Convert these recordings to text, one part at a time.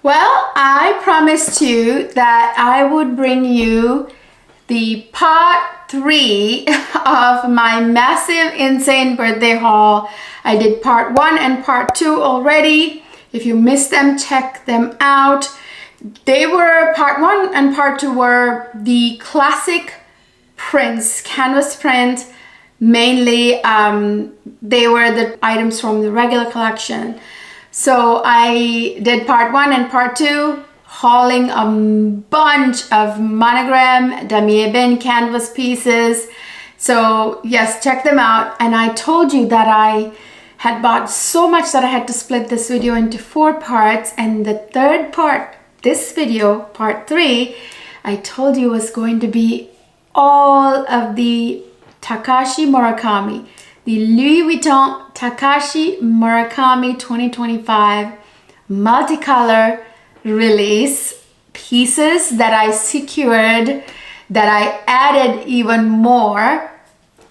Well, I promised you that I would bring you the part 3 of my massive insane birthday haul. I did part 1 and part 2 already. If you missed them, check them out. They were part 1 and part 2 were the classic prints, canvas print. Mainly they were the items from the regular collection. So I did part 1 and part 2, hauling a bunch of monogram damier ebene canvas pieces. So yes, check them out. And I told you that I had bought so much that I had to split this video into 4 parts. And the third part, this video, part 3, I told you was going to be all of the Takashi Murakami, the Louis Vuitton Takashi Murakami 2025 multicolor release pieces that I secured, that I added even more,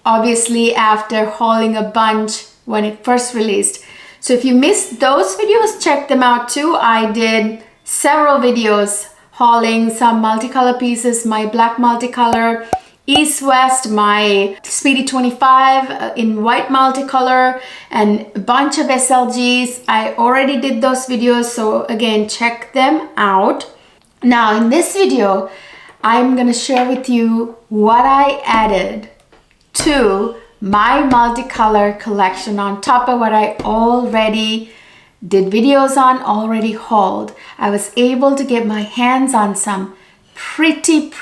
obviously after hauling a bunch when it first released. So if you missed those videos, check them out too. I did several videos hauling some multicolor pieces, my black multicolor, East West, my Speedy 25 in white multicolor, and a bunch of SLGs. I already did those videos, so again, check them out. Now in this video, I'm gonna share with you what I added to my multicolor collection on top of what I already did videos on, already hauled. I was able to get my hands on some pretty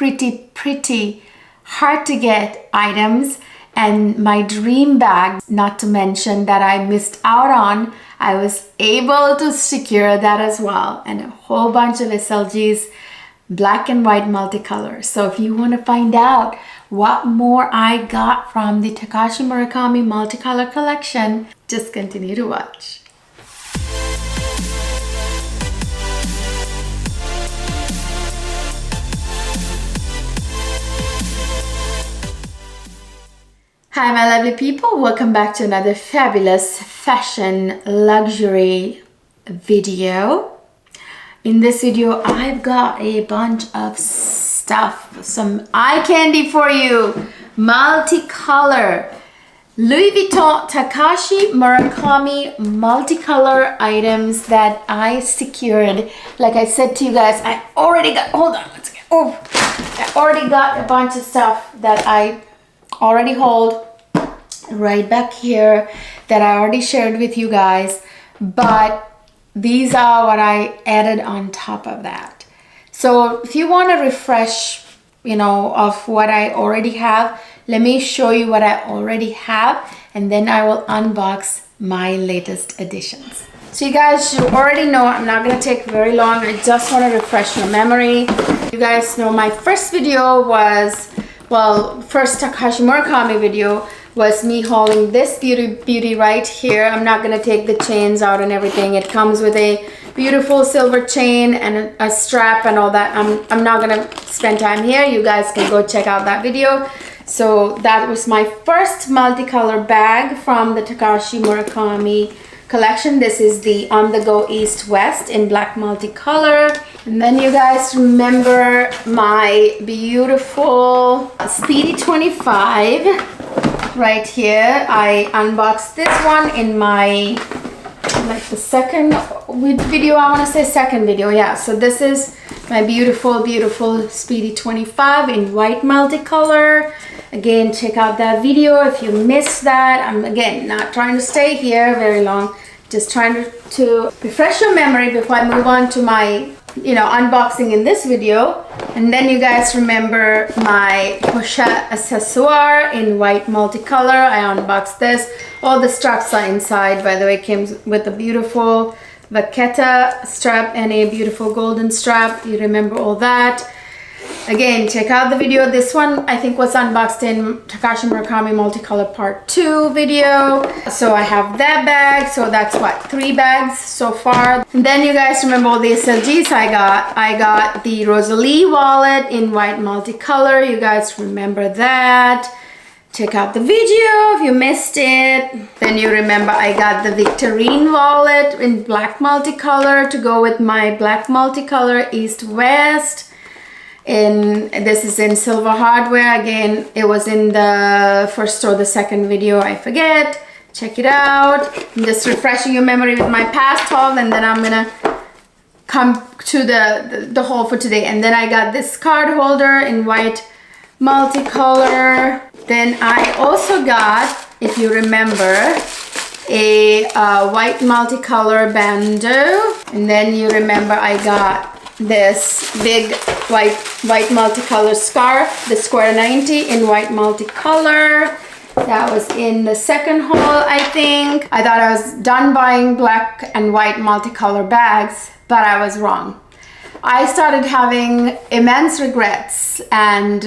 hard to get items, and my dream bag, not to mention that I missed out on, I was able to secure that as well, and a whole bunch of SLGs, black and white multicolor. So if you want to find out what more I got from the Takashi Murakami multicolor collection, just continue to watch. Hi my lovely people, welcome back to another fabulous fashion luxury video. In this video, I've got a bunch of stuff, some eye candy for you, multicolor, Louis Vuitton Takashi Murakami multicolor items that I secured. Like I said to you guys, I already got, hold on, let's get, oh, I already got a bunch of stuff that I already hold right back here that I already shared with you guys, but these are what I added on top of that. So if you want to refresh, you know, of what I already have, let me show you what I already have, and then I will unbox my latest additions. So you guys, you already know I'm not going to take very long. I just want to refresh your memory. You guys know my first video was, well, first Takashi Murakami video was me hauling this beauty right here. I'm not gonna take the chains out and everything. It comes with a beautiful silver chain and a strap and all that. I'm not gonna spend time here. You guys can go check out that video. So that was my first multicolor bag from the Takashi Murakami collection. This is the On The Go East West in black multicolor. And then you guys remember my beautiful Speedy 25 right here. I unboxed this one in my, like the second video, I want to say second video. Yeah, so this is my beautiful Speedy 25 in white multicolor. Again, check out that video if you missed that. I'm again not trying to stay here very long, just trying to refresh your memory before I move on to my, you know, unboxing in this video. And then you guys remember my pochette accessoire in white multicolor. I unboxed this. All the straps are inside, by the way. It came with a beautiful vaqueta strap and a beautiful golden strap. You remember all that. Again, check out the video. This one I think was unboxed in Takashi Murakami Multicolor Part 2 video. So I have that bag. So that's what, 3 bags so far. And then you guys remember all the SLGs I got. I got the Rosalie wallet in white multicolor. You guys remember that. check out the video if you missed it. Then you remember I got the Victorine wallet in black multicolor to go with my black multicolor East-West. This is in silver hardware. Again, it was in the first or the second video, I forget. Check it out. I'm just refreshing your memory with my past haul, and then I'm gonna come to the haul for today. And then I got this card holder in white multicolor. Then I also got, if you remember, a white multicolor bandeau. And then you remember I got this big white multicolor scarf, the square 90 in white multicolor. That was in the second haul, I think. I thought I was done buying black and white multicolor bags, but I was wrong. I started having immense regrets and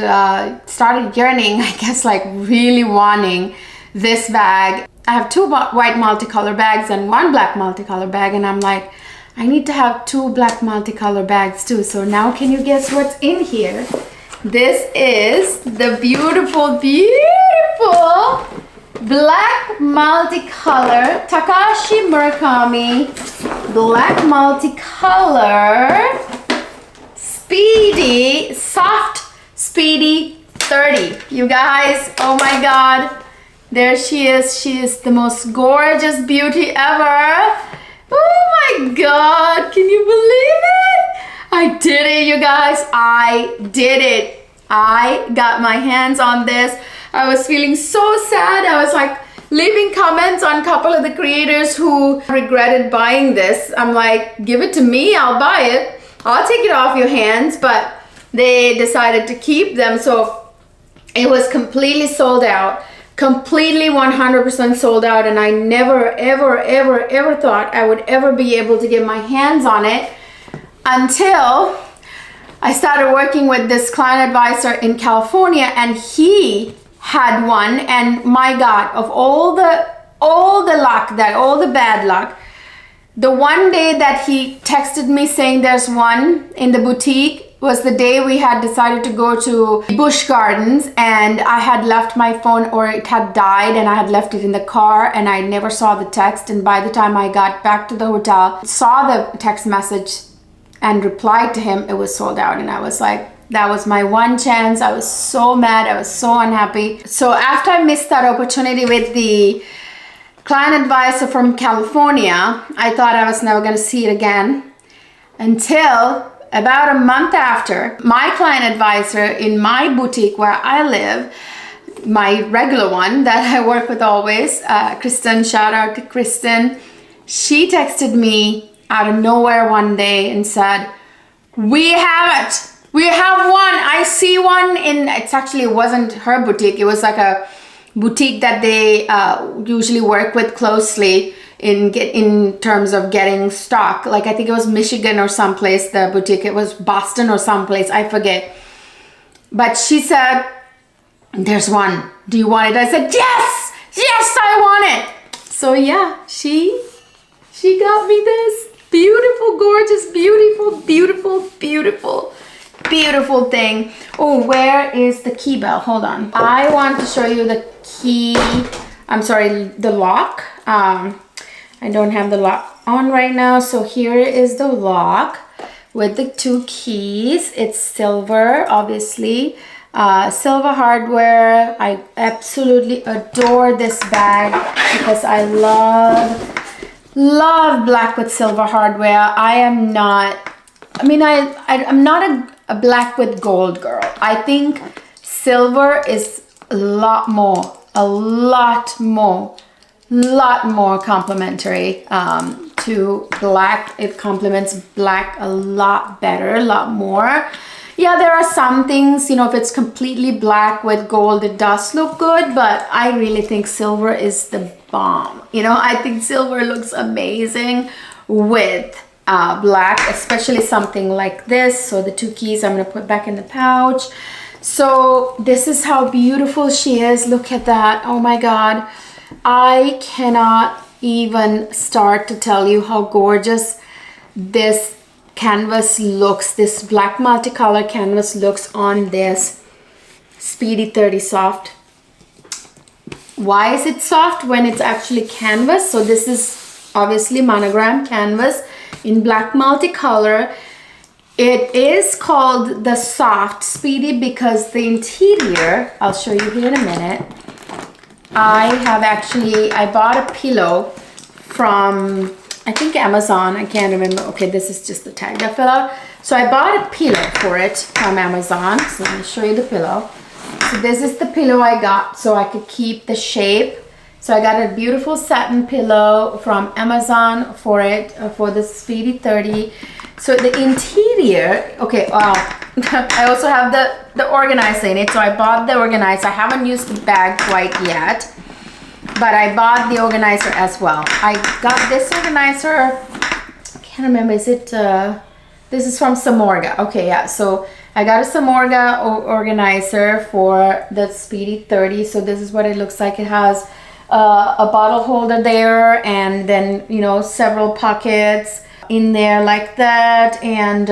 started yearning, I guess, like really wanting this bag. I have two white multicolor bags and one black multicolor bag, and I'm like, I need to have two black multicolor bags too. So now can you guess what's in here? This is the beautiful, beautiful black multicolor Takashi Murakami black multicolor Speedy, soft Speedy 30. You guys, oh my God, there she is. She is the most gorgeous beauty ever. Oh my God, can you believe it? I did it, you guys. I did it. I got my hands on this. I was feeling so sad. I was like leaving comments on a couple of the creators who regretted buying this. I'm like, give it to me, I'll buy it. I'll take it off your hands, but they decided to keep them. So it was completely sold out, completely 100% sold out. And I never, ever, ever, ever thought I would ever be able to get my hands on it until I started working with this client advisor in California, and he had one. And my God, of all the bad luck, the one day that he texted me saying there's one in the boutique was the day we had decided to go to Busch Gardens, and I had left my phone, or it had died, and I had left it in the car, and I never saw the text. And by the time I got back to the hotel, saw the text message and replied to him, it was sold out. And I was like, that was my one chance. I was so mad. I was so unhappy. So after I missed that opportunity with the client advisor from California, I thought I was never going to see it again until about a month after. My client advisor in my boutique where I live, my regular one that I work with always, Kristen, shout out to Kristen, she texted me out of nowhere one day and said, we have it. We have one. I see one in, it wasn't her boutique. It was like a boutique that they usually work with closely in terms of getting stock. Like I think it was Michigan or someplace, the boutique. It was Boston or someplace, I forget. But she said, there's one. Do you want it? I said, yes, yes, I want it. So yeah, she got me this beautiful, gorgeous, beautiful, beautiful, beautiful, beautiful thing. Oh, where is the key bell? Hold on. I want to show you the key. I'm sorry, the lock. I don't have the lock on right now. So here is the lock with the two keys. It's silver, obviously. Silver hardware. I absolutely adore this bag because I love black with silver hardware. I'm not a black with gold girl. I think silver is a lot more complimentary to black. It complements black a lot better, a lot more. Yeah, there are some things, if it's completely black with gold, it does look good, but I really think silver is the bomb. I think silver looks amazing with black, especially something like this. So the two keys I'm going to put back in the pouch. So this is how beautiful she is. Look at that. Oh my God. I cannot even start to tell you how gorgeous this canvas looks. This black multicolor canvas looks on this Speedy 30 Soft. Why is it soft when it's actually canvas? So this is obviously monogram canvas in black multicolor. It is called the soft Speedy because the interior, I'll show you here in a minute. I bought a pillow from, I think Amazon, I can't remember. Okay, this is just the tag that fell out. So I bought a pillow for it from Amazon. So let me show you the pillow. So this is the pillow I got so I could keep the shape. So I got a beautiful satin pillow from Amazon for it, for the Speedy 30. So the interior, okay, I also have the organizer in it. So I bought the organizer. I haven't used the bag quite yet, but I bought the organizer as well. I got this organizer, I can't remember, is it, this is from Samorga. Okay, yeah, so I got a Samorga organizer for the Speedy 30. So this is what it looks like. It has a bottle holder there, and then, you know, several pockets in there like that. And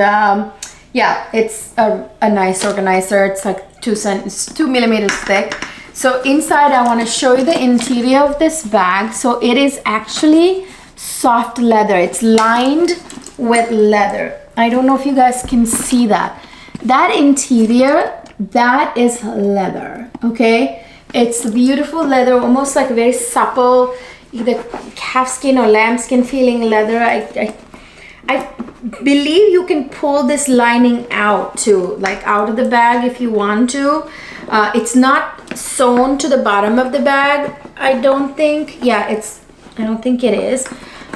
yeah, it's a nice organizer. It's like 2 millimeters thick. So inside, I want to show you the interior of this bag. So it is actually soft leather. It's lined with leather. I don't know if you guys can see that. That interior, that is leather, okay? It's beautiful leather, almost like a very supple, either calfskin or lambskin feeling leather. I believe you can pull this lining out too, like out of the bag if you want to. It's not sewn to the bottom of the bag, I don't think. Yeah, I don't think it is.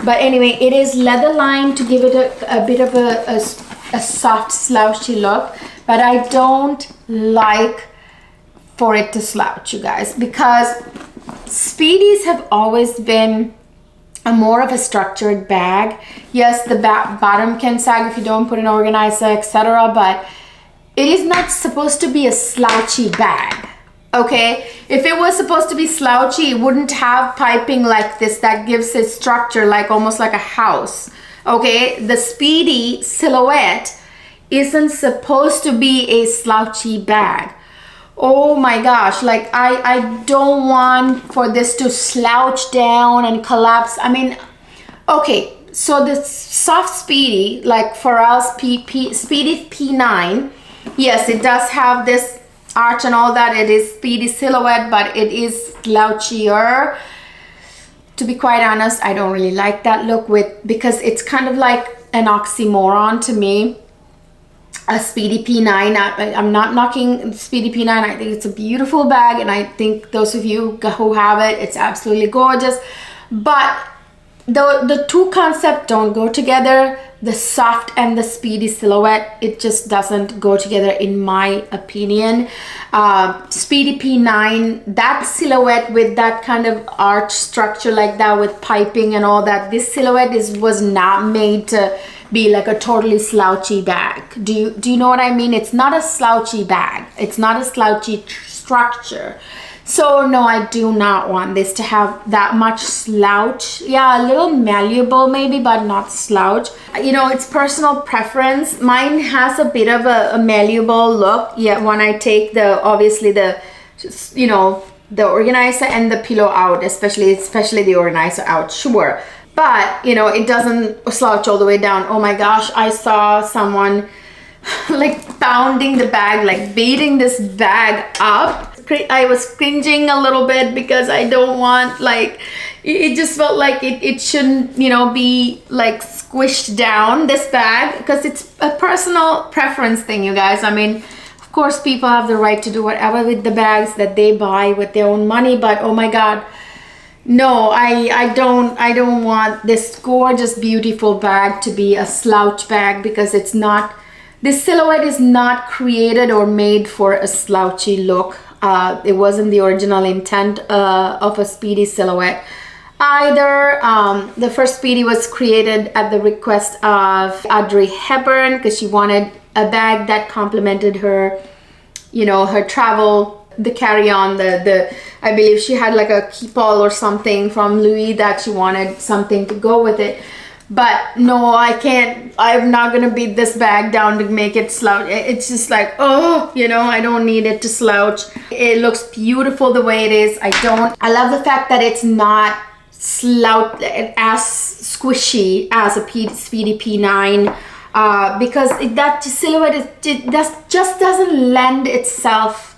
But anyway, it is leather lined to give it a bit of a soft slouchy look. But I don't like for it to slouch, you guys, because Speedies have always been more of a structured bag. Yes, the bottom can sag if you don't put an organizer, etc., but it is not supposed to be a slouchy bag, okay? If it was supposed to be slouchy, it wouldn't have piping like this that gives it structure, like almost like a house, okay? The Speedy silhouette isn't supposed to be a slouchy bag. Oh my gosh, like I don't want for this to slouch down and collapse. I mean, okay, so the soft Speedy, like for us, Speedy P9, yes, it does have this arch and all that. It is Speedy silhouette, but it is slouchier. To be quite honest, I don't really like that look because it's kind of like an oxymoron to me. A Speedy P9, I'm not knocking Speedy P9. I think it's a beautiful bag, and I think those of you who have it, it's absolutely gorgeous. But the two concepts don't go together. The soft and the Speedy silhouette, it just doesn't go together in my opinion. Speedy P9, that silhouette with that kind of arch structure like that with piping and all that, this silhouette was not made to be like a totally slouchy bag. Do you know what I mean? It's not a slouchy bag. It's not a slouchy structure. So no, I do not want this to have that much slouch. Yeah, a little malleable maybe, but not slouch. You know, it's personal preference. Mine has a bit of a malleable look. Yeah, when I take obviously the, you know, the organizer and the pillow out, especially the organizer out, sure. But, you know, it doesn't slouch all the way down. Oh my gosh, I saw someone like pounding the bag, like beating this bag up. I was cringing a little bit because I don't want, like, it just felt like it shouldn't, you know, be like squished down, this bag, because it's a personal preference thing, you guys. I mean, of course, people have the right to do whatever with the bags that they buy with their own money, but oh my God, no, I don't want this gorgeous, beautiful bag to be a slouch bag, because it's not, this silhouette is not created or made for a slouchy look. It wasn't the original intent of a Speedy silhouette either. The first Speedy was created at the request of Audrey Hepburn, because she wanted a bag that complemented her, you know, her travel, the carry-on, I believe she had like a keep-all or something from Louis that she wanted something to go with it. But no, I can't. I'm not gonna beat this bag down to make it slouch. It's just like, oh, you know, I don't need it to slouch. It looks beautiful the way it is. I love the fact that it's not slouch as squishy as a Speedy P9, because that silhouette just doesn't lend itself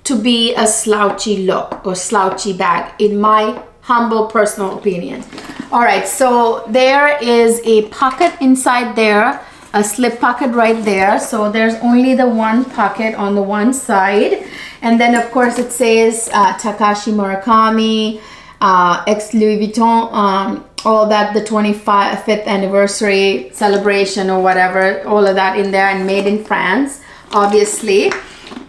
to be a slouchy look or slouchy bag, in my humble personal opinion. All right, so there is a pocket inside there, a slip pocket right there. So there's only the one pocket on the one side, and then of course it says Takashi Murakami, ex Louis Vuitton, all that, the 25th anniversary celebration or whatever, all of that in there, and made in France, obviously.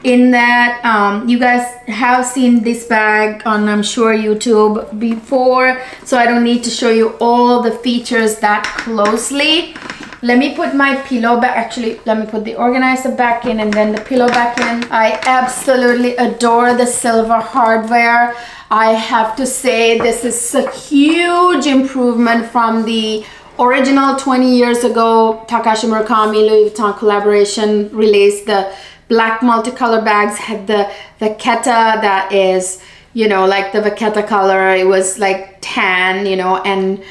In that, you guys have seen this bag on, I'm sure, YouTube before, so I don't need to show you all the features that closely. Let me put my pillow back. Actually, let me put the organizer back in and then the pillow back in. I absolutely adore the silver hardware. I have to say this is a huge improvement from the original 20 years ago Takashi Murakami Louis Vuitton collaboration release. The black multicolor bags had the vachetta that is, you know, like the vachetta color. It was like tan, you know, and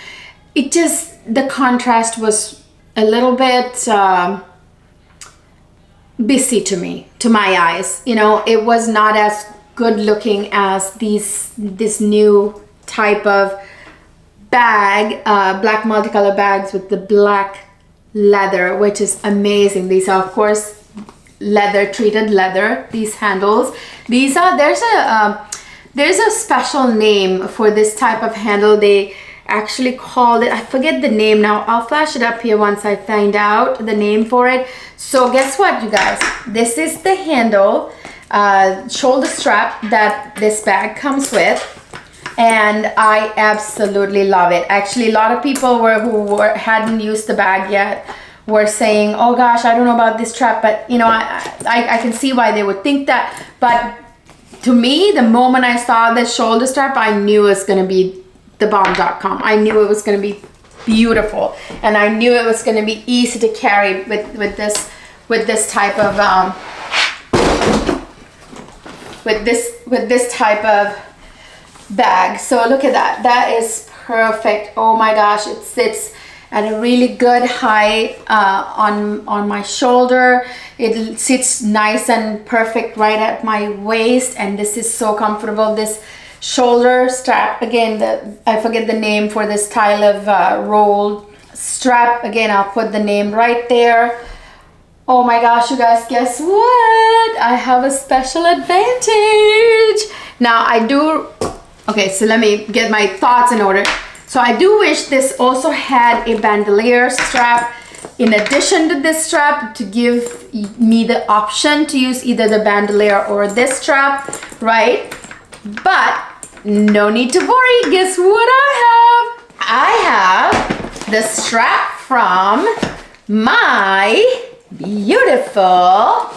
it just, the contrast was a little bit busy to me, to my eyes. You know, it was not as good looking as this new type of bag, black multicolor bags with the black leather, which is amazing. These are, of course, leather, treated leather, these handles. These are, there's a special name for this type of handle. They actually called it, I forget the name now. I'll flash it up here once I find out the name for it. So guess what, you guys? This is the handle, shoulder strap that this bag comes with, and I absolutely love it. Actually, a lot of people who hadn't used the bag yet were saying, oh gosh, I don't know about this strap, but you know, I can see why they would think that. But to me, the moment I saw the shoulder strap, I knew it was going to be the bomb.com. I knew it was going to be beautiful, and I knew it was going to be easy to carry with this type of with this type of bag. So look at that. That is perfect. Oh my gosh, it sits at a really good height on my shoulder. It sits nice and perfect right at my waist, and this is so comfortable. This shoulder strap, again, I forget the name for this style of rolled strap. Again, I'll put the name right there. Oh my gosh, you guys, guess what? I have a special advantage. Now I do, okay, so let me get my thoughts in order. So I do wish this also had a bandolier strap in addition to this strap, to give me the option to use either the bandolier or this strap, right? But no need to worry. Guess what I have? I have the strap from my beautiful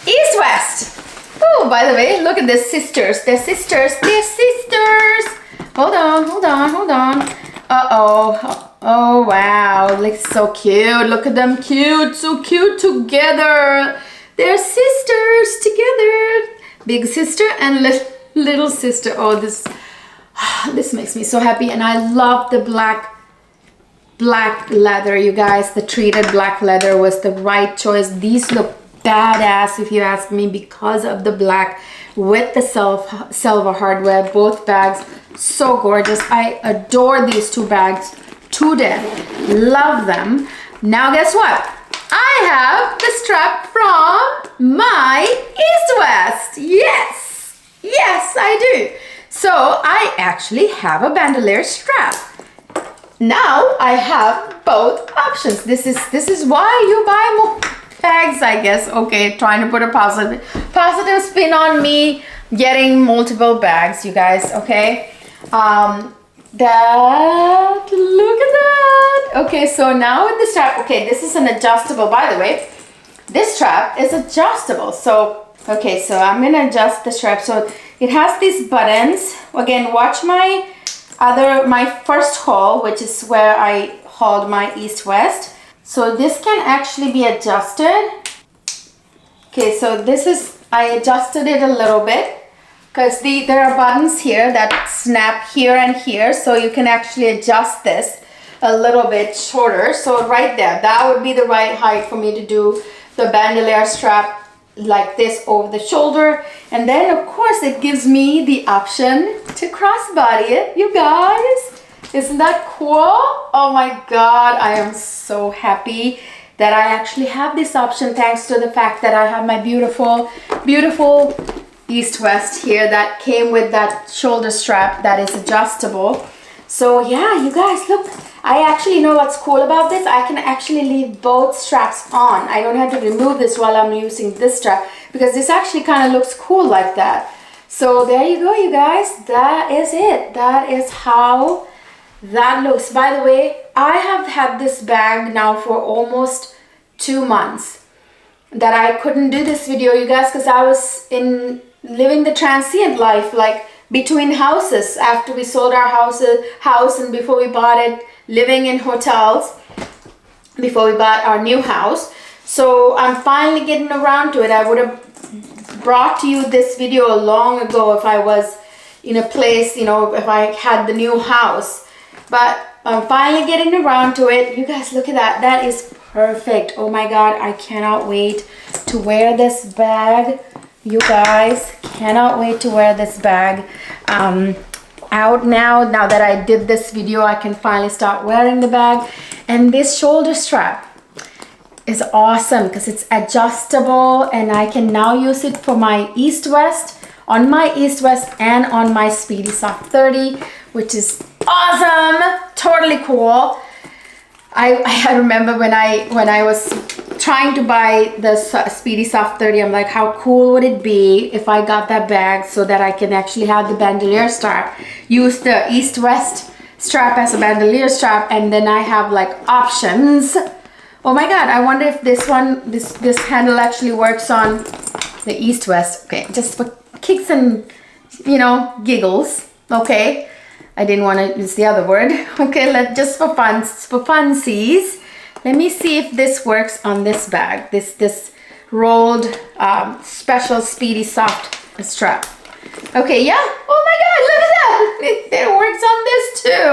East West. Oh, by the way, look at this, sisters. They're sisters. They're sisters. Hold on. Uh-oh. Oh, wow. Looks so cute. Look at them, cute. So cute together. They're sisters together. Big sister and little sister. Oh, this makes me so happy. And I love the black leather, you guys. The treated black leather was the right choice. These look badass, if you ask me, because of the black with the silver hardware. Both bags so gorgeous. I adore these two bags to death. Love them. Now guess what? I have the strap from my East West. Yes, I do. So I actually have a bandolier strap. Now I have both options. This is why you buy more bags, I guess. Okay, trying to put a positive spin on me getting multiple bags, you guys. Okay, look at that. Okay, so now with the strap, okay, this is an adjustable, by the way. This strap is adjustable. So okay, so I'm gonna adjust the strap. So it has these buttons. Again, watch my first haul, which is where I called my East-West. So this can actually be adjusted. Okay, so this is, I adjusted it a little bit because there are buttons here that snap here and here, so you can actually adjust this a little bit shorter. So right there, that would be the right height for me to do the bandolier strap like this over the shoulder. And then of course it gives me the option to crossbody it, you guys. Isn't that cool? Oh my God, I am so happy that I actually have this option, thanks to the fact that I have my beautiful, beautiful East-West here that came with that shoulder strap that is adjustable. So yeah, you guys, look, I actually know what's cool about this. I can actually leave both straps on. I don't have to remove this while I'm using this strap, because this actually kind of looks cool like that. So there you go, you guys. That is it. That is how that looks. By the way, I have had this bag now for almost 2 months that I couldn't do this video, you guys, because I was living the transient life, like between houses, after we sold our house and before we bought it, living in hotels before we bought our new house. So I'm finally getting around to it. I would have brought to you this video long ago if I was in a place, you know, if I had the new house. But I'm finally getting around to it. You guys, look at that. That is perfect. Oh my God, I cannot wait to wear this bag. You guys, cannot wait to wear this bag out now that I did this video. I can finally start wearing the bag. And this shoulder strap is awesome because it's adjustable, and I can now use it for my East-West, on my East-West and on my Speedy Soft 30, which is awesome. Totally cool. I remember when I was trying to buy the Speedy Soft 30, I'm like, how cool would it be if I got that bag so that I can actually have the bandolier strap, use the East-West strap as a bandolier strap, and then I have like options. Oh my God, I wonder if this one, this handle actually works on the East-West. Okay, just for kicks and, you know, giggles. Okay, I didn't want to use the other word. Okay, just for funsies. Let me see if this works on this bag. This rolled special Speedy Soft strap. Okay, yeah. Oh my God, look at that. It works on this too.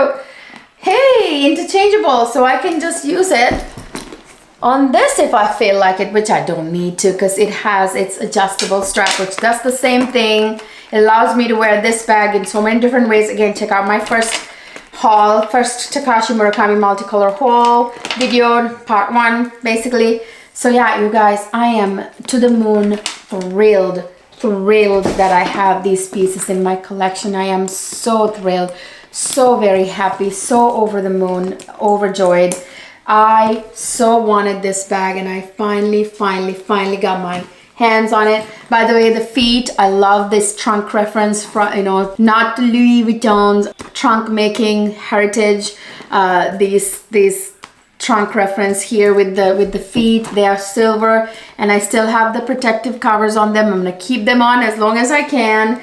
Hey, interchangeable. So I can just use it on this if I feel like it, which I don't need to because it has its adjustable strap, which does the same thing. It allows me to wear this bag in so many different ways. Again, check out my first Takashi Murakami Multicolor haul video, part 1, basically. So yeah, you guys, I am to the moon, thrilled that I have these pieces in my collection. I am so thrilled, so very happy, so over the moon, overjoyed. I so wanted this bag, and I finally got my hands on it. By the way, the feet, I love this trunk reference from, you know, not Louis Vuitton's trunk making heritage. These trunk reference here with the feet, they are silver, and I still have the protective covers on them. I'm gonna keep them on as long as I can.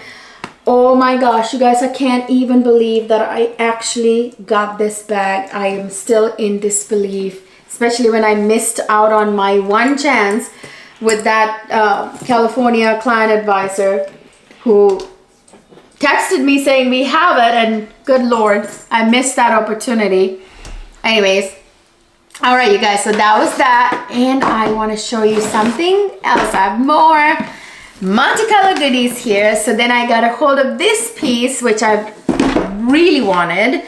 Oh my gosh, you guys, I can't even believe that I actually got this bag. I am still in disbelief, especially when I missed out on my one chance with that California client advisor who texted me saying we have it, and good Lord, I missed that opportunity. Anyways, all right, you guys, so that was that, and I want to show you something else. I have more multicolor goodies here. So then I got a hold of this piece, which I really wanted.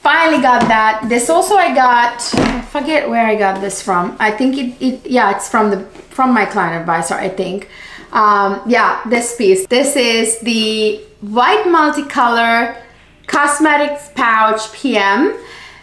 Finally got that. This also I got, I forget where I got this from. I think yeah, it's from my client advisor, I think. Yeah, this piece. This is the white multicolor cosmetics pouch PM.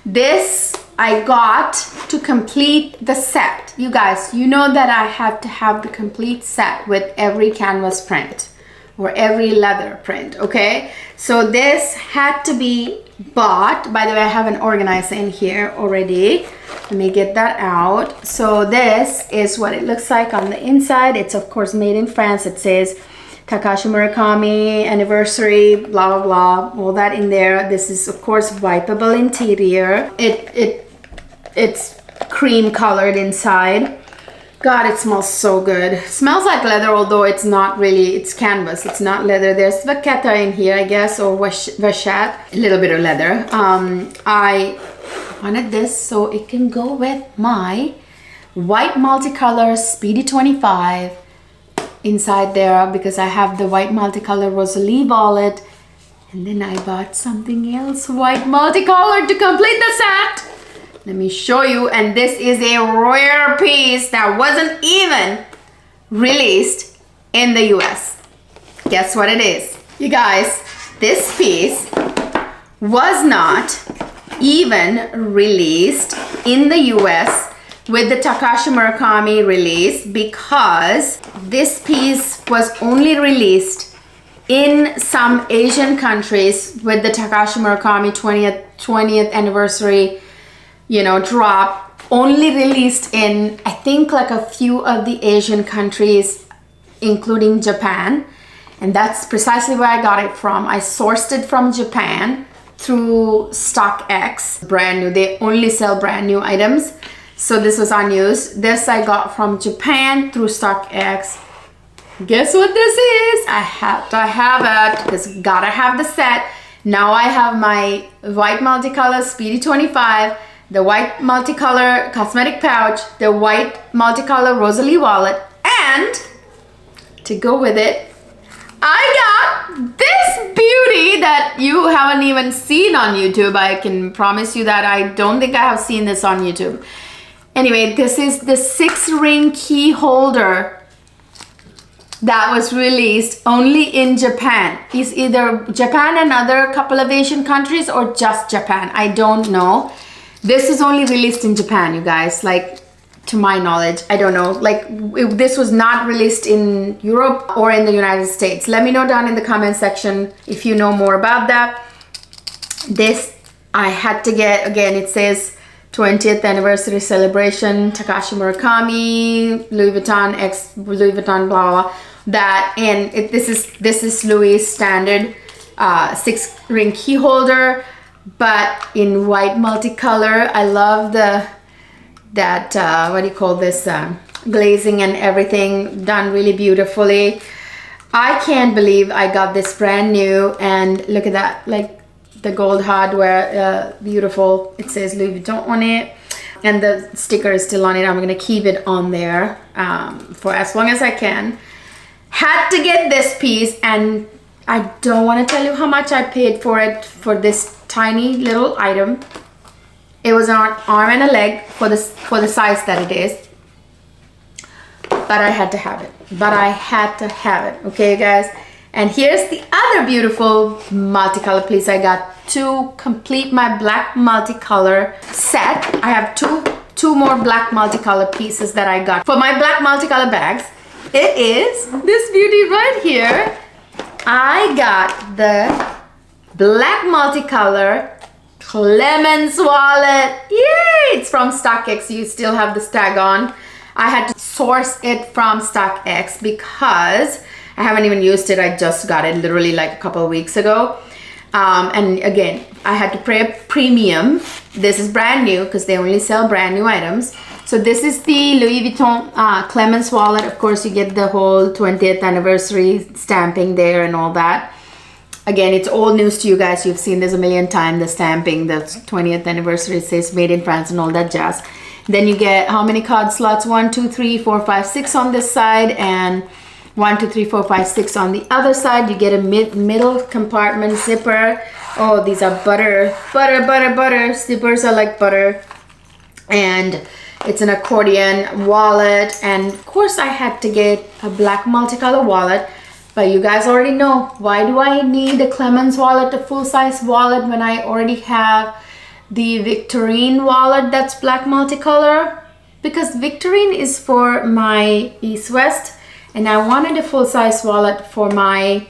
This I got to complete the set. You guys, you know that I have to have the complete set with every canvas print or every leather print, okay? So this had to be bought. By the way, I have an organizer in here already. Let me get that out. So this is what it looks like on the inside. It's of course made in France. It says Takashi Murakami anniversary, blah blah blah, all that in there. This is of course wipeable interior. It it's cream colored inside. God, it smells so good. It smells like leather, although it's not really, it's canvas. It's not leather. There's vachetta in here, I guess, or vachet. A little bit of leather. I wanted this so it can go with my white multicolor Speedy 25 inside there, because I have the white multicolor Rosalie wallet. And then I bought something else, white multicolor, to complete the set. Let me show you. And this is a rare piece that wasn't even released in the US. Guess what it is? You guys, this piece was not even released in the US with the Takashi Murakami release, because this piece was only released in some Asian countries with the Takashi Murakami 20th anniversary, you know, drop, only released in, I think, like a few of the Asian countries, including Japan. And that's precisely where I got it from. I sourced it from Japan through StockX, brand new. They only sell brand new items. So this was unused. This I got from Japan through StockX. Guess what this is? I have to have it, because gotta have the set. Now I have my white multicolor Speedy 25, the white multicolor cosmetic pouch, the white multicolor Rosalie wallet, and to go with it, I got this beauty that you haven't even seen on YouTube. I can promise you that. I don't think I have seen this on YouTube. Anyway, this is the 6-ring key holder that was released only in Japan. It's either Japan and other couple of Asian countries, or just Japan. I don't know. This is only released in Japan, you guys, like, to my knowledge. I don't know, like, this was not released in Europe or in the United States. Let me know down in the comment section if you know more about that. This I had to get. Again, it says 20th anniversary celebration, Takashi Murakami, Louis Vuitton, Louis Vuitton, blah, blah. That, and this is Louis standard 6-ring key holder, but in white multicolor. I love that what do you call this, glazing and everything done really beautifully. I can't believe I got this brand new. And look at that, like the gold hardware, beautiful. It says Louis Vuitton on it, and the sticker is still on it. I'm gonna keep it on there for as long as I can. Had to get this piece, and I don't want to tell you how much I paid for it, for this tiny little item. It was an arm and a leg for the size that it is, but I had to have it. Okay, you guys. And here's the other beautiful multicolor piece I got to complete my black multicolor set. I have two more black multicolor pieces that I got for my black multicolor bags. It is this beauty right here. I got the black multicolor Clemens wallet. Yay! It's from StockX. You still have the tag on. I had to source it from StockX because I haven't even used it. I just got it literally like a couple of weeks ago. And again, I had to pay a premium. This is brand new because they only sell brand new items. So this is the Louis Vuitton Clemens wallet. Of course, you get the whole 20th anniversary stamping there and all that. Again, it's old news to you guys. You've seen this a million times, the stamping, the 20th anniversary. It says made in France and all that jazz. Then you get how many card slots? 1, 2, 3, 4, 5, 6 on this side, and 1, 2, 3, 4, 5, 6 on the other side. You get a middle compartment zipper. Oh, these are butter. Zippers are like butter. And it's an accordion wallet. And of course I had to get a black multicolor wallet. But you guys already know, why do I need a Clemens wallet, a full-size wallet, when I already have the Victorine wallet that's black multicolor? Because Victorine is for my East-West, and I wanted a full-size wallet for my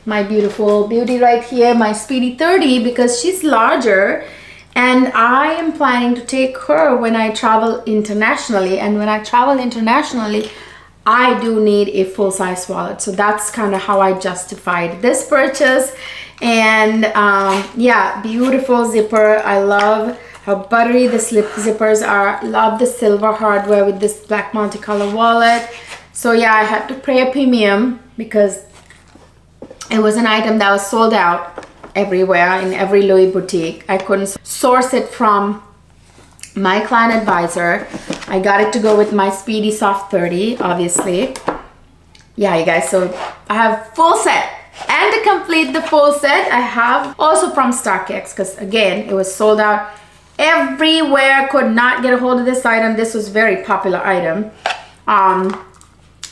beautiful beauty right here, my Speedy 30, because she's larger, and I am planning to take her when I travel internationally. And when I travel internationally, I do need a full-size wallet. So that's kind of how I justified this purchase. And yeah, beautiful zipper. I love how buttery the slip zippers are. Love the silver hardware with this black multicolor wallet. So yeah, I had to pay a premium because it was an item that was sold out everywhere in every Louis boutique. I couldn't source it from my client advisor. I got it to go with my Speedy Soft 30, obviously. Yeah, you guys, so I have full set. And to complete the full set, I have also from StockX, because again, it was sold out everywhere. Could not get a hold of this item. This was a very popular item.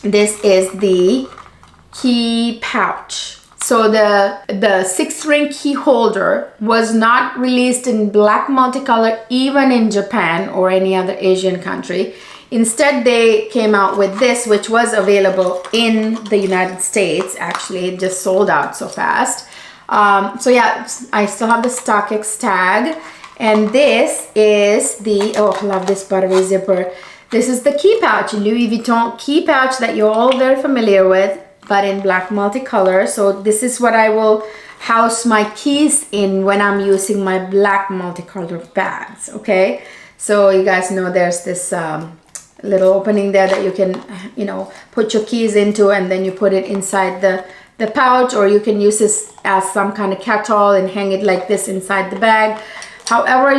This is the key pouch. So the 6-ring key holder was not released in black multicolor even in Japan or any other Asian country. Instead, they came out with this, which was available in the United States. Actually, it just sold out so fast. So yeah, I still have the StockX tag. And this is the, oh, I love this buttery zipper. This is the key pouch, Louis Vuitton key pouch that you're all very familiar with, but in black multicolor. So this is what I will house my keys in when I'm using my black multicolor bags, okay? So you guys know there's this little opening there that you can, you know, put your keys into, and then you put it inside the pouch, or you can use this as some kind of catch-all and hang it like this inside the bag. However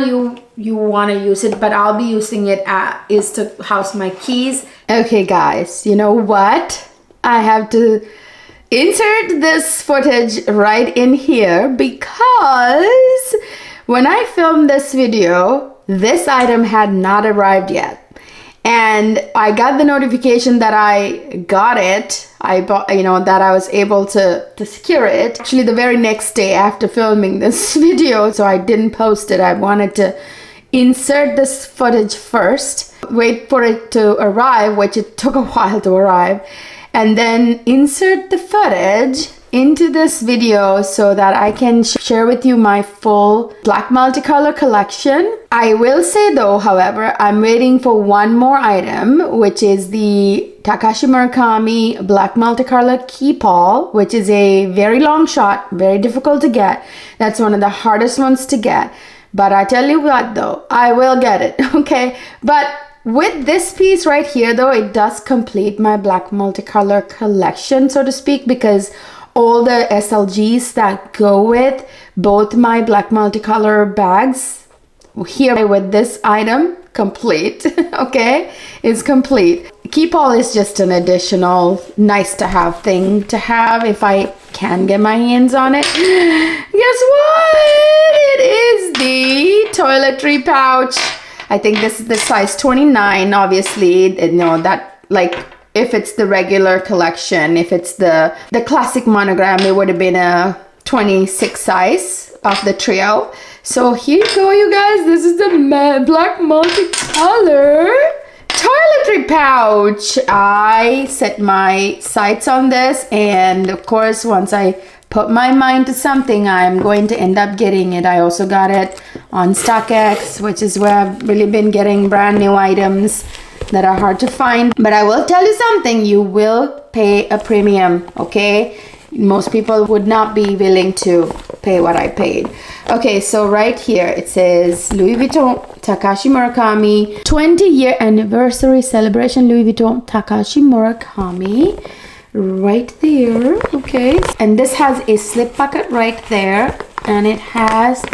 you want to use it, but I'll be using it is to house my keys. Okay guys, you know what? I have to insert this footage right in here because when I filmed this video, this item had not arrived yet. And I got the notification that I got it. I bought, you know, that I was able to secure it. Actually, the very next day after filming this video, so I didn't post it. I wanted to insert this footage first, wait for it to arrive, which it took a while to arrive, and then insert the footage into this video so that I can share with you my full black multicolor collection. I will say though, however, I'm waiting for one more item, which is the Takashi Murakami black multicolor key pawl, which is a very long shot, very difficult to get. That's one of the hardest ones to get. But I tell you what though, I will get it, okay? But with this piece right here though, it does complete my black multicolor collection, so to speak, because all the SLGs that go with both my black multicolor bags here with this item complete, okay, is complete. Key pawl is just an additional nice to have thing to have if I can get my hands on it. Guess what? It is the toiletry pouch. I think this is the size 29, obviously, you know, that like if it's the regular collection, if it's the classic monogram, it would have been a 26 size of the trio. So here you go, you guys. This is the black multicolor toiletry pouch. I set my sights on this, and of course, once I put my mind to something, I'm going to end up getting it. I also got it on StockX, which is where I've really been getting brand new items that are hard to find. But I will tell you something, you will pay a premium, okay? Most people would not be willing to pay what I paid. Okay, so right here it says Louis Vuitton Takashi Murakami 20-year anniversary celebration, Louis Vuitton Takashi Murakami, right there, okay? And this has a slip pocket right there, and it has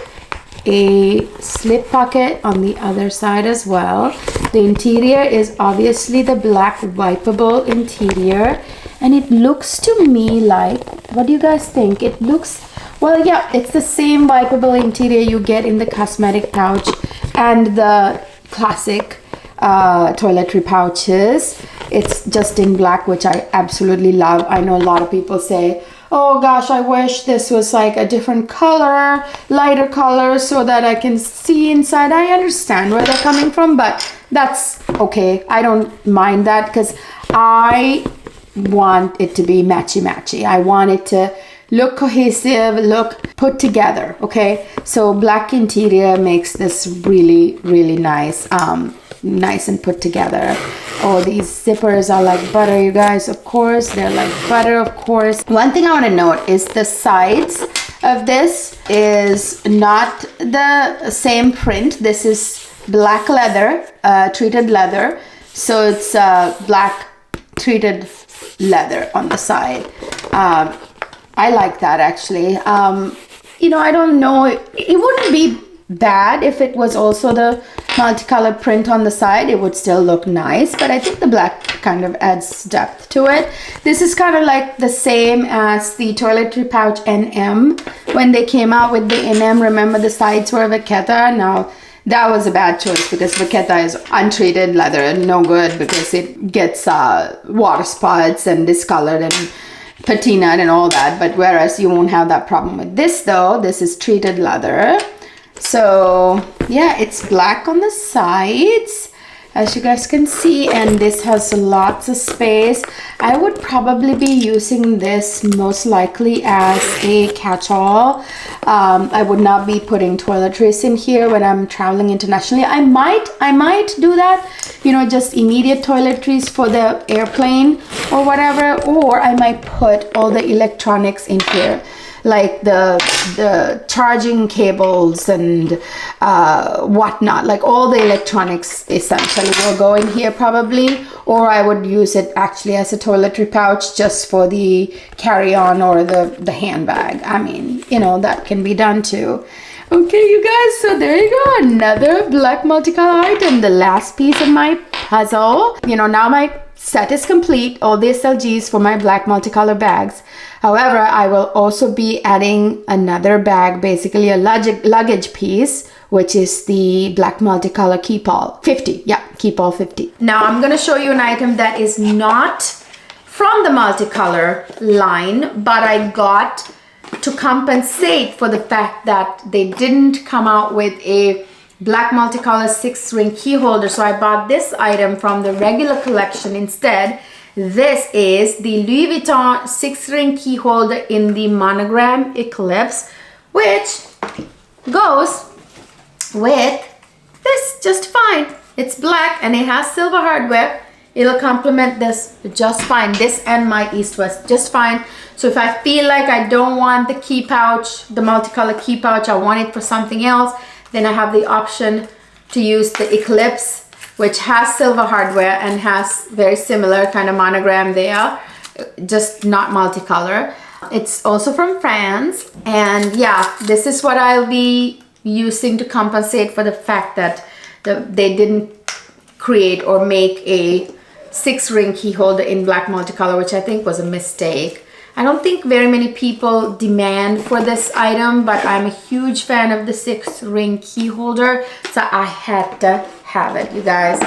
a slip pocket on the other side as well. The interior is obviously the black wipeable interior, and it looks to me like, what do you guys think? It looks, well, yeah, it's the same wipeable interior you get in the cosmetic pouch and the classic toiletry pouches. It's just in black, which I absolutely love. I know a lot of people say, oh gosh, I wish this was like a different color, lighter color, so that I can see inside. I understand where they're coming from, but that's okay. I don't mind that because I want it to be matchy-matchy. I want it to look cohesive, look put together, okay? So black interior makes this really, really nice. Nice and put together. Oh, these zippers are like butter, you guys. Of course, they're like butter, of course. One thing I want to note is the sides of this is not the same print. This is black leather, treated leather. So it's black treated leather on the side. I like that actually. You know, I don't know, it wouldn't be bad if it was also the multicolor print on the side. It would still look nice, but I think the black kind of adds depth to it. This is kind of like the same as the Toiletry pouch NM. When they came out with the NM, remember the sides were Vachetta? Now that was a bad choice because Vachetta is untreated leather and no good because it gets water spots and discolored and patinaed and all that. But whereas you won't have that problem with this though. This is treated leather. So yeah, it's black on the sides, as you guys can see, and this has lots of space. I would probably be using this most likely as a catch-all. I would not be putting toiletries in here when I'm traveling internationally. I might do that, you know, just immediate toiletries for the airplane or whatever, or I might put all the electronics in here, like the charging cables and whatnot, like all the electronics essentially will go in here probably, or I would use it actually as a toiletry pouch just for the carry-on or the handbag. I mean, you know, that can be done too. Okay, you guys, so there you go, another black multicolor item, the last piece of my puzzle. You know, now my set is complete, all the SLGs for my black multicolor bags. However, I will also be adding another bag, basically a luggage piece, which is the black multicolor Keepall 50. Yeah, Keepall 50. Now I'm going to show you an item that is not from the multicolor line, but I got to compensate for the fact that they didn't come out with a black multicolor 6-ring key holder. So I bought this item from the regular collection instead. This is the Louis Vuitton 6-ring key holder in the monogram Eclipse, which goes with this just fine. It's black and it has silver hardware. It'll complement this just fine. This and my East West just fine. So if I feel like I don't want the key pouch, the multicolor key pouch, I want it for something else, then I have the option to use the Eclipse, which has silver hardware and has very similar kind of monogram there, just not multicolor. It's also from France, and yeah, this is what I'll be using to compensate for the fact that they didn't create or make a 6-ring key holder in black multicolor, which I think was a mistake. I don't think very many people demand for this item, but I'm a huge fan of the 6-ring key holder, so I had to have it, you guys.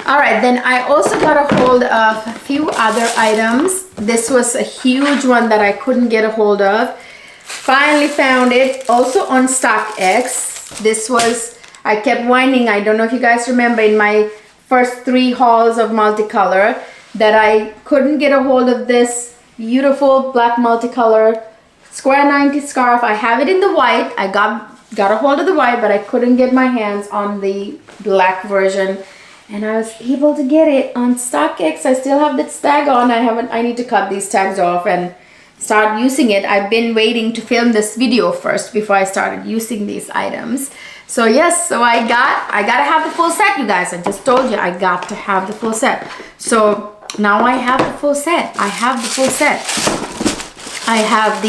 All right, then I also got a hold of a few other items. This was a huge one that I couldn't get a hold of. Finally found it, also on StockX. This was, I kept whining, I don't know if you guys remember in my first 3 hauls of multicolor that I couldn't get a hold of this beautiful black multicolor square 90 scarf. I have it in the white. I got a hold of the white, but I couldn't get my hands on the black version, and I was able to get it on StockX. I still have this tag on. I need to cut these tags off and start using it. I've been waiting to film this video first before I started using these items. So yes, so I gotta have the full set, you guys. I just told you I got to have the full set. So now I have the full set. I have the full set. I have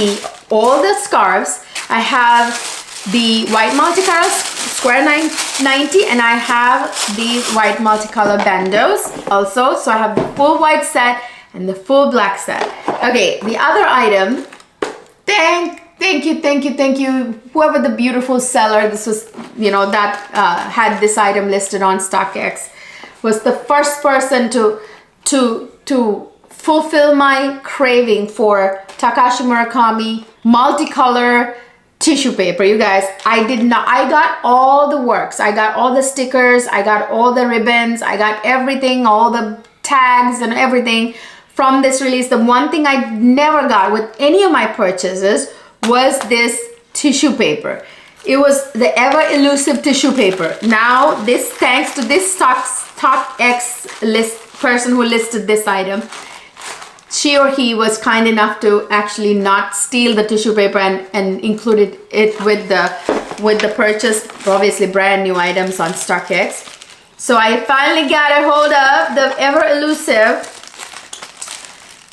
all the scarves. I have the white multicolor square 90, and I have the white multicolor bandos also. So I have the full white set and the full black set. Okay, the other item, thank you, whoever the beautiful seller, this was, you know, that had this item listed on StockX, was the first person to fulfill my craving for Takashi Murakami multicolor tissue paper. You guys, I got all the works. I got all the stickers, I got all the ribbons, I got everything, all the tags and everything from this release. The one thing I never got with any of my purchases was this tissue paper. It was the ever elusive tissue paper. Now this, thanks to this StockX list person who listed this item, she or he was kind enough to actually not steal the tissue paper and included it with the purchase, obviously brand new items on StockX. So I finally got a hold of the ever elusive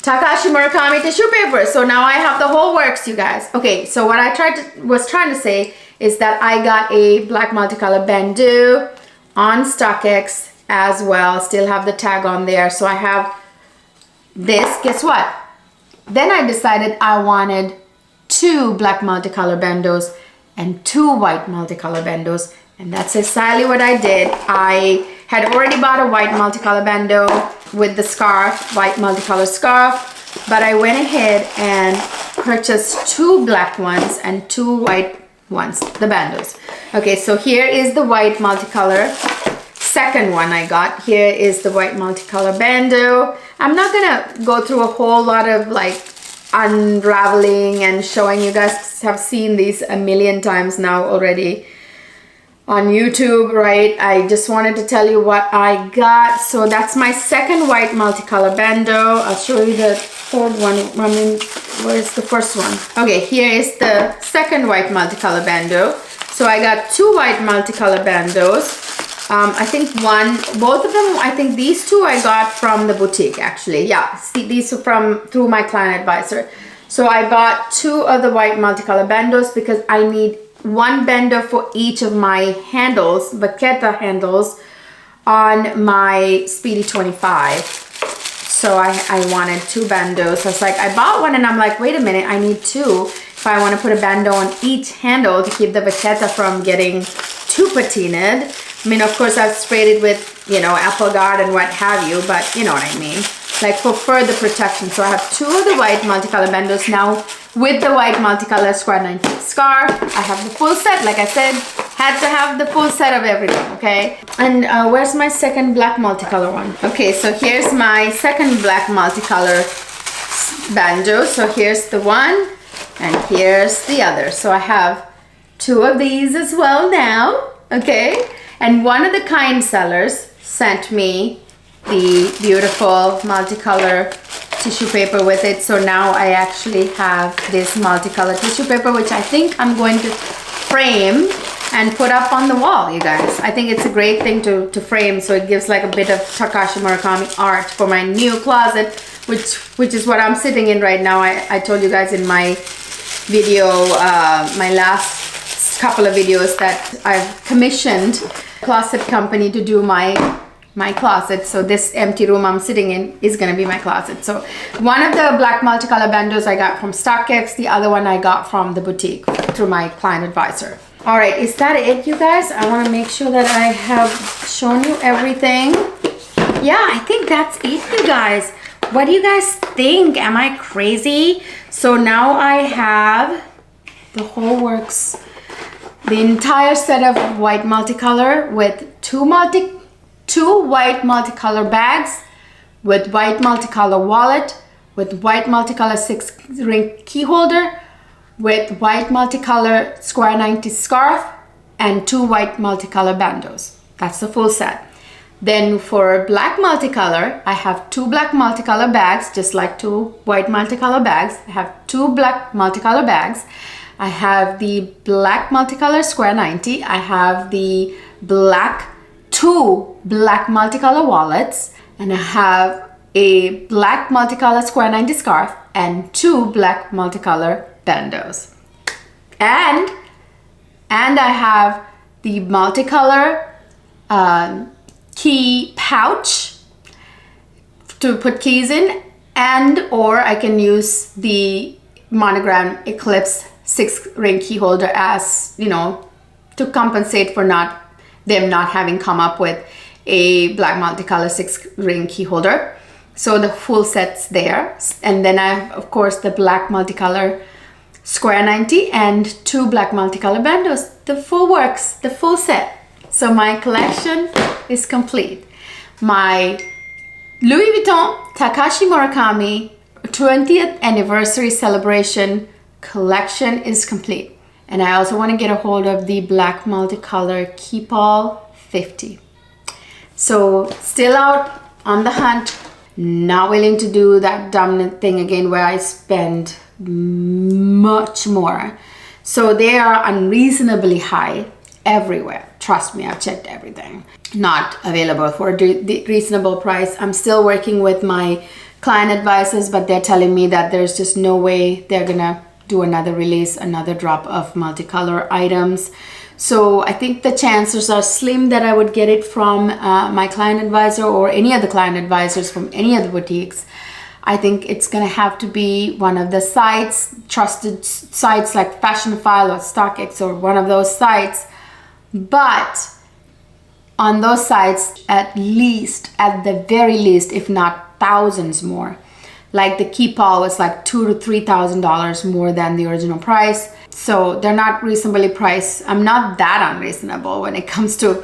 Takashi Murakami tissue paper. So now I have the whole works, you guys. Okay, so what I was trying to say is that I got a black multicolor bandeau on StockX as well. Still have the tag on there. So I have this. Guess what? Then I decided I wanted 2 black multicolor bandeaus and 2 white multicolor bandeaus, and that's exactly what I did. I had already bought a white multicolor bandeau with the scarf, white multicolor scarf, but I went ahead and purchased 2 black ones and 2 white ones, the bandeaus. Okay, so here is the white multicolor second one I got. Here is the white multicolor bandeau. I'm not gonna go through a whole lot of like unraveling and showing. You guys have seen these a million times now already on YouTube, right? I just wanted to tell you what I got. So that's my second white multicolor bandeau. I'll show you the third one. I mean, where's the first one? Okay, here is the second white multicolor bandeau. So I got 2 white multicolor bandeaus. I think both of them, I think these 2 I got from the boutique actually. Yeah, see, these are through my client advisor. So I bought 2 of the white multicolor bandeaus because I need 1 bandeau for each of my handles, baqueta handles on my Speedy 25. So I wanted 2 bandeaus. I was like, I bought one and I'm like, wait a minute, I need 2 if I want to put a bandeau on each handle to keep the baqueta from getting too patinaed. I mean, of course, I've sprayed it with, you know, apple guard and what have you, but you know what I mean. Like for further protection. So I have 2 of the white multicolor bandeaus now with the white multicolor square 90 scarf. I have the full set, like I said, had to have the full set of everything, okay? And where's my second black multicolor one? Okay, so here's my second black multicolor bandeau. So here's the one and here's the other. So I have 2 of these as well now, okay? And one of the kind sellers sent me the beautiful multicolor tissue paper with it. So now I actually have this multicolor tissue paper, which I think I'm going to frame and put up on the wall, you guys. I think it's a great thing to frame, so it gives like a bit of Takashi Murakami art for my new closet, which is what I'm sitting in right now. I told you guys in my video, my last couple of videos, that I've commissioned a closet company to do my closet. So this empty room I'm sitting in is gonna be my closet. So one of the black multicolor bandeaus I got from StockX, the other one I got from the boutique through my client advisor. All right, is that it, you guys? I want to make sure that I have shown you everything. Yeah, I think that's it, you guys. What do you guys think? Am I crazy? So now I have the whole works, the entire set of white multicolor with two white multicolor bags, with white multicolor wallet, with white multicolor 6-ring key holder, with white multicolor square 90 scarf, and 2 white multicolor bandeaus. That's the full set. Then for black multicolor, I have 2 black multicolor bags, just like 2 white multicolor bags. I have 2 black multicolor bags. I have the black multicolor square 90. I have the 2 black multicolor wallets, and I have a black multicolor square 90 scarf and 2 black multicolor bandeaus. And I have the multicolor key pouch to put keys in, and or I can use the monogram Eclipse 6-ring key holder, as you know, to compensate for them not having come up with a black multicolor 6-ring key holder. So the full set's there. And then I have, of course, the black multicolor square 90 and 2 black multicolor bandeaus. The full works, the full set. So my collection is complete. My Louis Vuitton Takashi Murakami 20th anniversary celebration collection is complete. And I also want to get a hold of the black multicolor Keepall 50. So still out on the hunt Not willing to do that dumb thing again where I spend much more. So they are unreasonably high everywhere. Trust me, I've checked everything. Not available for the reasonable price. I'm still working with my client advisors, but they're telling me that there's just no way they're gonna do another release, another drop of multicolor items. So I think the chances are slim that I would get it from my client advisor or any of the client advisors from any of the boutiques. I think it's gonna have to be one of the sites, trusted sites like Fashionphile or StockX or one of those sites. But on those sites, at the very least, if not thousands more. Like the Keepall was like $2,000 to $3,000 more than the original price. So they're not reasonably priced. I'm not that unreasonable when it comes to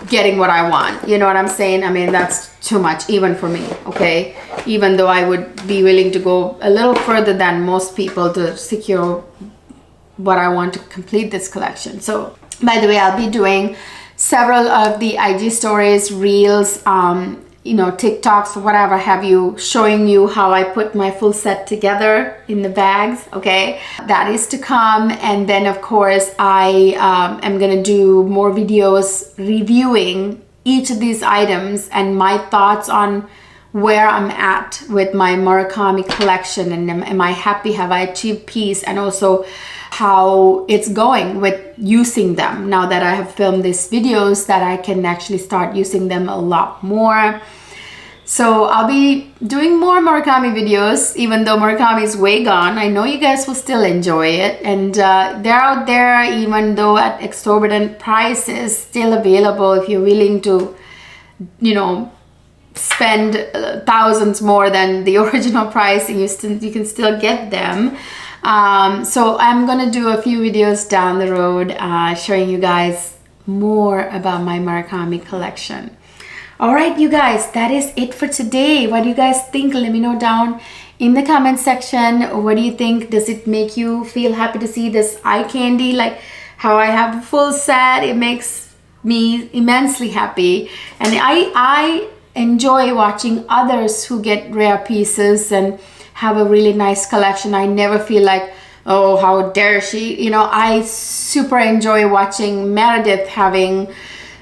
getting what I want. You know what I'm saying? I mean, that's too much even for me, okay? Even though I would be willing to go a little further than most people to secure what I want to complete this collection. So, by the way, I'll be doing several of the IG stories, reels, you know, TikToks, whatever have you, showing you how I put my full set together in the bags, okay? That is to come. And then of course, I am gonna do more videos reviewing each of these items and my thoughts on where I'm at with my Murakami collection, and am I happy, have I achieved peace, and also how it's going with using them now that I have filmed these videos, that I can actually start using them a lot more. So I'll be doing more Murakami videos, even though Murakami is way gone. I know you guys will still enjoy it, and they're out there, even though at exorbitant prices, still available if you're willing to, you know, spend thousands more than the original price, and you can still get them. So I'm gonna do a few videos down the road showing you guys more about my Murakami collection. All right, you guys, that is it for today. What do you guys think? Let me know down in the comment section. What do you think? Does it make you feel happy to see this eye candy, like how I have the full set? It makes me immensely happy, and I enjoy watching others who get rare pieces and have a really nice collection. I never feel like, oh, how dare she, you know. I super enjoy watching Meredith having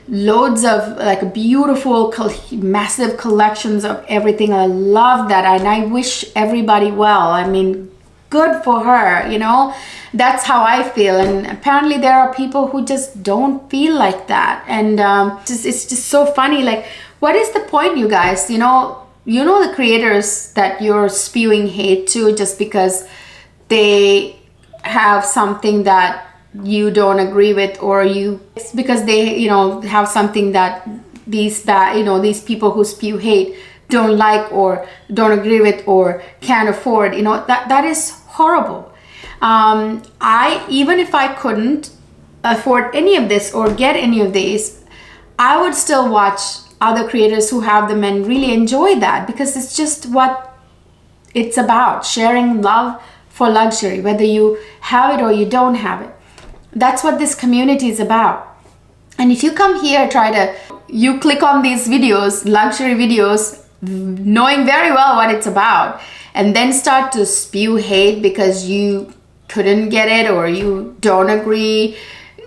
loads of like beautiful massive collections of everything. I love that, and I wish everybody well. I mean, good for her, you know. That's how I feel, and apparently there are people who just don't feel like that, and it's just so funny. Like, what is the point, you guys? You know the creators that you're spewing hate to just because they have something that you don't agree with, or it's because they, you know, have something that these people who spew hate don't like or don't agree with or can't afford. You know, that is horrible. Even if I couldn't afford any of this or get any of these, I would still watch other creators who have them and really enjoy that, because it's just what it's about, sharing love for luxury, whether you have it or you don't have it. That's what this community is about. And if you come here, you click on these videos, luxury videos, knowing very well what it's about, and then start to spew hate because you couldn't get it or you don't agree.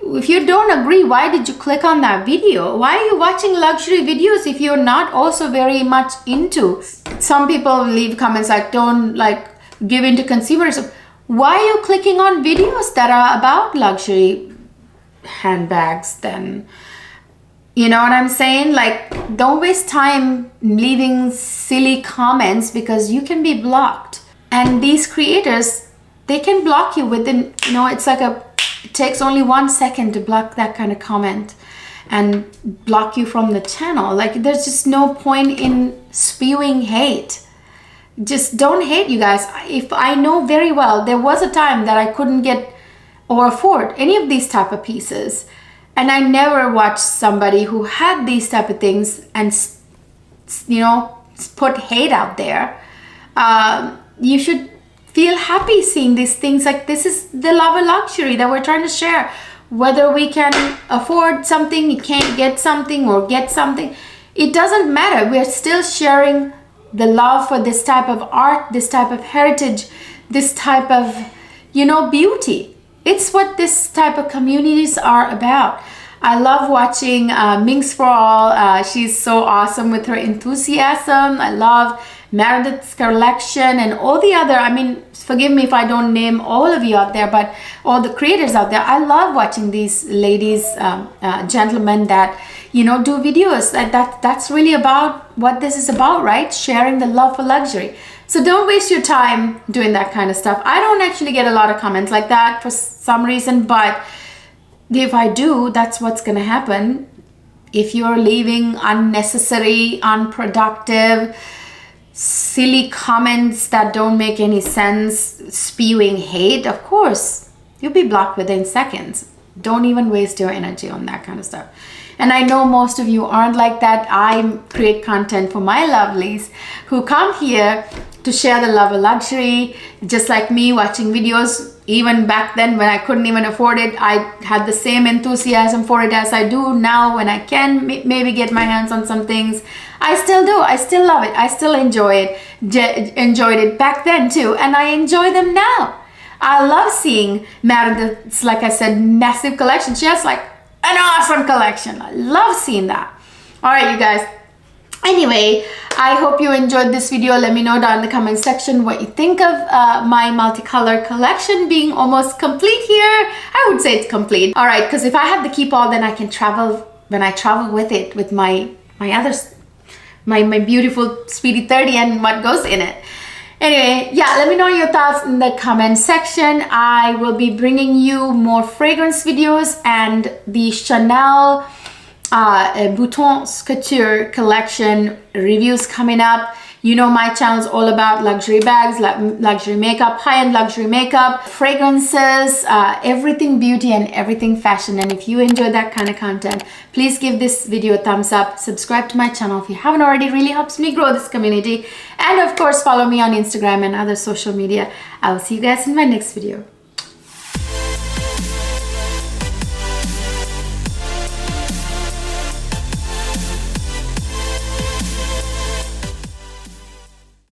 If you don't agree, why did you click on that video? Why are you watching luxury videos if you're not also very much into? Some people leave comments like, don't like give into consumerism. Why are you clicking on videos that are about luxury handbags then? You know what I'm saying? Like, don't waste time leaving silly comments, because you can be blocked. And these creators, they can block you within, you know, it's like it takes only 1 second to block that kind of comment and block you from the channel. Like, there's just no point in spewing hate. Just don't hate, you guys. If I know very well, there was a time that I couldn't get or afford any of these type of pieces, and I never watched somebody who had these type of things and, you know, put hate out there. You should feel happy seeing these things. Like, this is the love of luxury that we're trying to share. Whether we can afford something, you can't get something, or get something, it doesn't matter. We're still sharing the love for this type of art, this type of heritage, this type of, you know, beauty. It's what this type of communities are about. I love watching Minx for All. She's so awesome with her enthusiasm. I love Meredith's collection and all the other, I mean, forgive me if I don't name all of you out there, but all the creators out there. I love watching these ladies, gentlemen that, you know, do videos. That's really about what this is about, right? Sharing the love for luxury. So don't waste your time doing that kind of stuff. I don't actually get a lot of comments like that for some reason, but if I do, that's what's gonna happen. If you're leaving unnecessary, unproductive, silly comments that don't make any sense, spewing hate, of course, you'll be blocked within seconds. Don't even waste your energy on that kind of stuff. And I know most of you aren't like that. I create content for my lovelies who come here to share the love of luxury, just like me, watching videos. Even back then when I couldn't even afford it, I had the same enthusiasm for it as I do now when I can maybe get my hands on some things. I still do. I still love it. I still enjoy it. Enjoyed it back then too, and I enjoy them now. I love seeing Meredith's, like I said, massive collection. She has like an awesome collection. I love seeing that. All right, you guys. Anyway, I hope you enjoyed this video. Let me know down in the comment section what you think of my multicolor collection being almost complete here. I would say it's complete. All right, because if I have to keep all, then I can travel when I travel with it, with my others, my beautiful Speedy 30 and what goes in it. Anyway, yeah, let me know your thoughts in the comment section. I will be bringing you more fragrance videos and the Chanel Vuitton Couture collection reviews coming up. You know my channel is all about luxury bags, luxury makeup, high-end luxury makeup, fragrances, everything beauty and everything fashion. And if you enjoy that kind of content, please give this video a thumbs up. Subscribe to my channel if you haven't already. It really helps me grow this community. And of course, follow me on Instagram and other social media. I will see you guys in my next video.